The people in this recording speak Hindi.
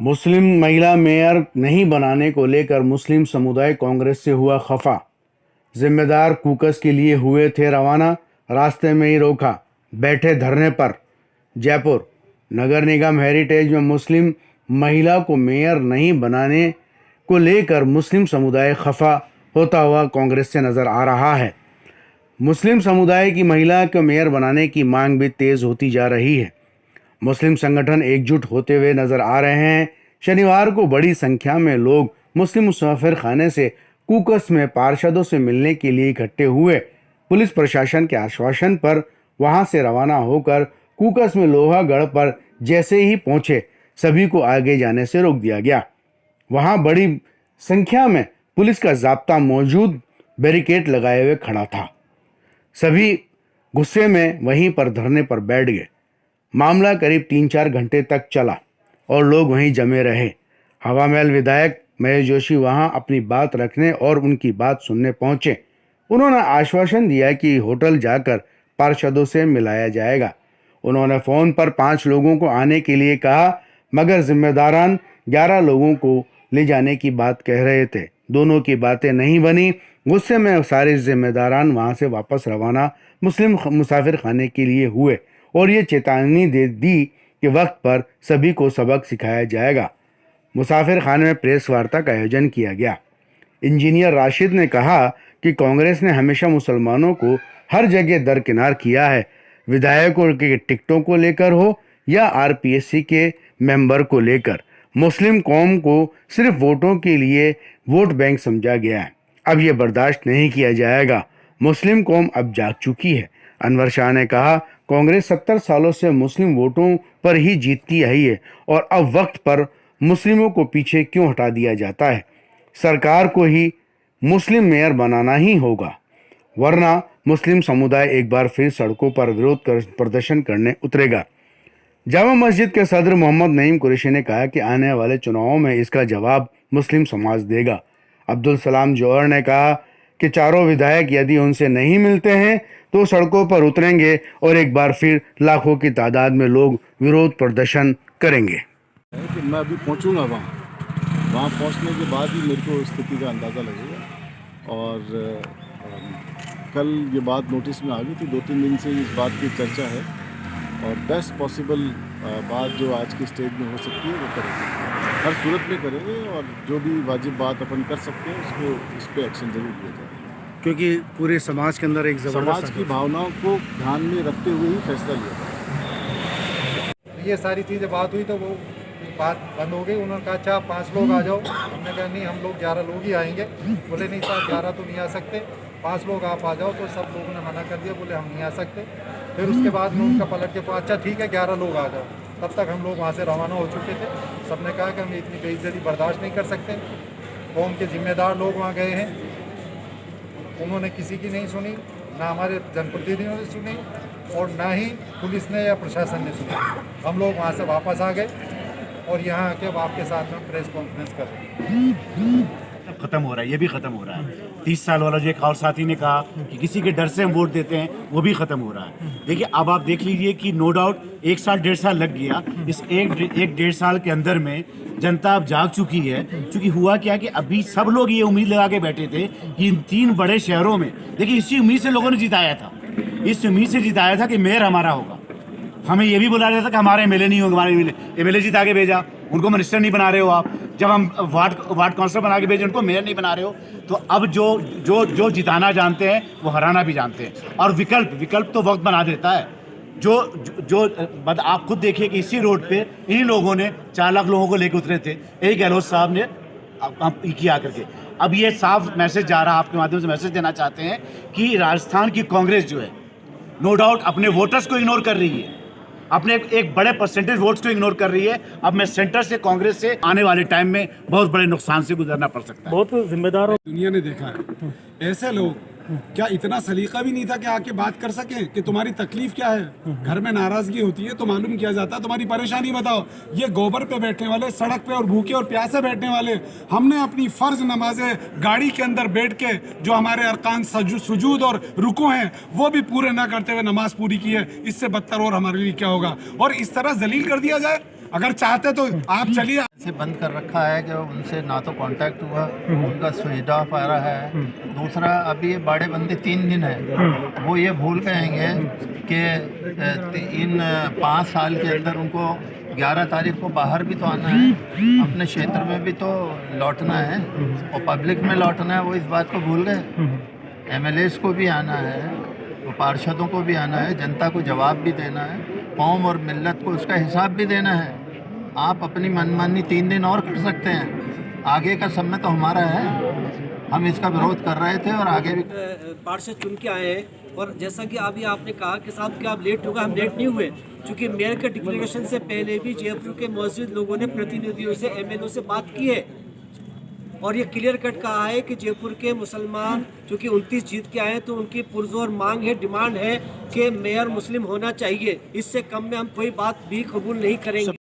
मुस्लिम महिला मेयर नहीं बनाने को लेकर मुस्लिम समुदाय कांग्रेस से हुआ खफा। जिम्मेदार कूकस के लिए हुए थे रवाना, रास्ते में ही रोका, बैठे धरने पर। जयपुर नगर निगम हेरिटेज में मुस्लिम महिला को मेयर नहीं बनाने को लेकर मुस्लिम समुदाय खफा होता हुआ कांग्रेस से नजर आ रहा है। मुस्लिम समुदाय की महिला को मेयर बनाने की मांग भी तेज होती जा रही है। मुस्लिम संगठन एकजुट होते हुए नजर आ रहे हैं। शनिवार को बड़ी संख्या में लोग मुस्लिम मुसाफिर खाने से कूकस में पार्षदों से मिलने के लिए इकट्ठे हुए। पुलिस प्रशासन के आश्वासन पर वहां से रवाना होकर कूकस में लोहागढ़ पर जैसे ही पहुंचे, सभी को आगे जाने से रोक दिया गया। वहां बड़ी संख्या में पुलिस का जाब्ता मौजूद बैरिकेड लगाए हुए खड़ा था। सभी गुस्से में वहीं पर धरने पर बैठ गए। मामला करीब 3-4 घंटे तक चला और लोग वहीं जमे रहे। हवामहल विधायक महेश जोशी वहां अपनी बात रखने और उनकी बात सुनने पहुंचे। उन्होंने आश्वासन दिया कि होटल जाकर पार्षदों से मिलाया जाएगा। उन्होंने फ़ोन पर 5 लोगों को आने के लिए कहा, मगर जिम्मेदारान 11 लोगों को ले जाने की बात कह रहे थे। दोनों की बातें नहीं बनी। गुस्से में सारे जिम्मेदारान वहां से वापस रवाना मुस्लिम मुसाफिर खाने के लिए हुए और ये चेतावनी दे दी कि वक्त पर सभी को सबक सिखाया जाएगा। मुसाफिर खाने में प्रेस वार्ता का आयोजन किया गया। इंजीनियर राशिद ने कहा कि कांग्रेस ने हमेशा मुसलमानों को हर जगह दरकिनार किया है, विधायकों के टिकटों को लेकर हो या आरपीएससी के मेंबर को लेकर। मुस्लिम कौम को सिर्फ वोटों के लिए वोट बैंक समझा गया है। अब यह बर्दाश्त नहीं किया जाएगा। मुस्लिम कौम अब जाग चुकी है। अनवर शाह ने कहा, कांग्रेस 70 सालों से मुस्लिम वोटों पर ही जीतती आई है और अब वक्त पर मुस्लिमों को पीछे क्यों हटा दिया जाता है। सरकार को ही मुस्लिम मेयर बनाना ही होगा, वरना मुस्लिम समुदाय एक बार फिर सड़कों पर प्रदर्शन करने उतरेगा। जामा मस्जिद के सदर मोहम्मद नईम कुरैशी ने कहा कि आने वाले चुनावों में इसका जवाब मुस्लिम समाज देगा। अब्दुल सलाम जौहर ने कहा कि चारों विधायक यदि उनसे नहीं मिलते हैं तो सड़कों पर उतरेंगे और एक बार फिर लाखों की तादाद में लोग विरोध प्रदर्शन करेंगे। कि मैं अभी पहुंचूंगा वहाँ पहुंचने के बाद ही मेरे को स्थिति का अंदाज़ा लगेगा। और कल ये बात नोटिस में आ गई थी, 2-3 दिन से इस बात की चर्चा है और बेस्ट पॉसिबल बात जो आज की स्टेज में हो सकती है वो करेंगे, हर सूरत में करेंगे और जो भी वाजिब बात अपन कर सकते हैं उसको उस पर एक्शन जरूर लिया जाए, क्योंकि पूरे समाज के अंदर एक समाज की भावनाओं को ध्यान में रखते हुए ही फैसला लिया जाए। ये सारी चीज़ें बात हुई तो वो बात बंद हो गई। उन्होंने कहा अच्छा 5 लोग आ जाओ। हमने कहा नहीं, हम लोग 11 लोग ही आएंगे। बोले नहीं साहब 11 तो नहीं आ सकते, 5 लोग आप आ जाओ। तो सब लोगों ने मना कर दिया, बोले हम नहीं आ सकते। फिर उसके बाद में उनका पलट के अच्छा ठीक है 11 लोग आ जाओ। तब तक हम लोग वहाँ से रवाना हो चुके थे। सबने कहा कि हम इतनी बेइज्जती बर्दाश्त नहीं कर सकते। कौम के जिम्मेदार लोग वहाँ गए हैं, उन्होंने किसी की नहीं सुनी, ना हमारे जनप्रतिनिधियों ने सुनी और ना ही पुलिस ने या प्रशासन ने सुनी। हम लोग वहाँ से वापस आ गए और यहाँ आके अब आपके साथ में प्रेस कॉन्फ्रेंस कर रहे हैं। खत्म हो रहा है, ये भी खत्म हो रहा है। 30 साल वाला जो एक और साथी ने कहा कि किसी के डर से हम वोट देते हैं, वो भी खत्म हो रहा है। देखिए अब आप देख लीजिए कि नो डाउट 1 साल 1.5 साल लग गया। इस एक 1.5 साल के अंदर में जनता अब जाग चुकी है। क्योंकि हुआ क्या कि अभी सब लोग ये उम्मीद लगा के बैठे थे कि इन 3 बड़े शहरों में, देखिए इसी उम्मीद से लोगों ने जिताया था, इस उम्मीद से जिताया था कि मेयर हमारा होगा। हमें ये भी बुला रहा था कि हमारे एमएलए नहीं होंगे, हमारे एमएलए जिता के भेजा, उनको मिनिस्टर नहीं बना रहे हो आप। जब हम वार्ड काउंसिलर बना के भेजे, उनको मेयर नहीं बना रहे हो। तो अब जो जिताना जानते हैं वो हराना भी जानते हैं। और विकल्प तो वक्त बना देता है। आप खुद देखिए कि इसी रोड पे इन्हीं लोगों ने 4 लाख लोगों को लेकर उतरे थे, यही गहलोत साहब ने किया करके। अब ये साफ मैसेज जा रहा है, आपके माध्यम से मैसेज देना चाहते हैं कि राजस्थान की कांग्रेस जो है नो डाउट अपने वोटर्स को इग्नोर कर रही है, अपने एक बड़े परसेंटेज वोट्स को इग्नोर कर रही है। अब मैं सेंटर से कांग्रेस से आने वाले टाइम में बहुत बड़े नुकसान से गुजरना पड़ सकता है। बहुत जिम्मेदार दुनिया ने देखा है ऐसे लोग, क्या इतना सलीका भी नहीं था कि आके बात कर सकें कि तुम्हारी तकलीफ क्या है। घर में नाराजगी होती है तो मालूम किया जाता है, तुम्हारी परेशानी बताओ। ये गोबर पे बैठने वाले, सड़क पे और भूखे और प्यासे बैठने वाले, हमने अपनी फर्ज नमाजें गाड़ी के अंदर बैठ के जो हमारे अरकान सुजूद और रुको हैं वो भी पूरे ना करते हुए नमाज पूरी की है। इससे बदतर और हमारे लिए क्या होगा। और इस तरह जलील कर दिया जाए। अगर चाहते तो आप चलिए। से बंद कर रखा है कि उनसे ना तो कांटेक्ट हुआ, उनका स्विच ऑफ आ रहा है। दूसरा, अभी ये बाड़ेबंदी 3 दिन है, वो ये भूल गएंगे कि इन 5 साल के अंदर उनको 11 तारीख को बाहर भी तो आना है, अपने क्षेत्र में भी तो लौटना है और पब्लिक में लौटना है। वो इस बात को भूल गए। MLAs को भी आना है, वो पार्षदों को भी आना है, जनता को जवाब भी देना है, कौम और मिल्लत को उसका हिसाब भी देना है। आप अपनी मनमानी 3 दिन और कर सकते हैं, आगे का समय तो हमारा है। हम इसका विरोध कर रहे थे और आगे भी। पार्षद चुन के आए हैं और जैसा कि अभी आपने कहा कि साहब कि आप लेट होगा, हम लेट नहीं हुए, क्योंकि मेयर के डिक्लेरेशन से पहले भी जयपुर के मौजूद लोगों ने प्रतिनिधियों से MLO से बात की है और ये क्लियर कट कहा है कि जयपुर के मुसलमान चूँकि 29 जीत के आए हैं तो उनकी पुरजोर मांग है, डिमांड है कि मेयर मुस्लिम होना चाहिए। इससे कम में हम कोई बात भी कबूल नहीं करेंगे।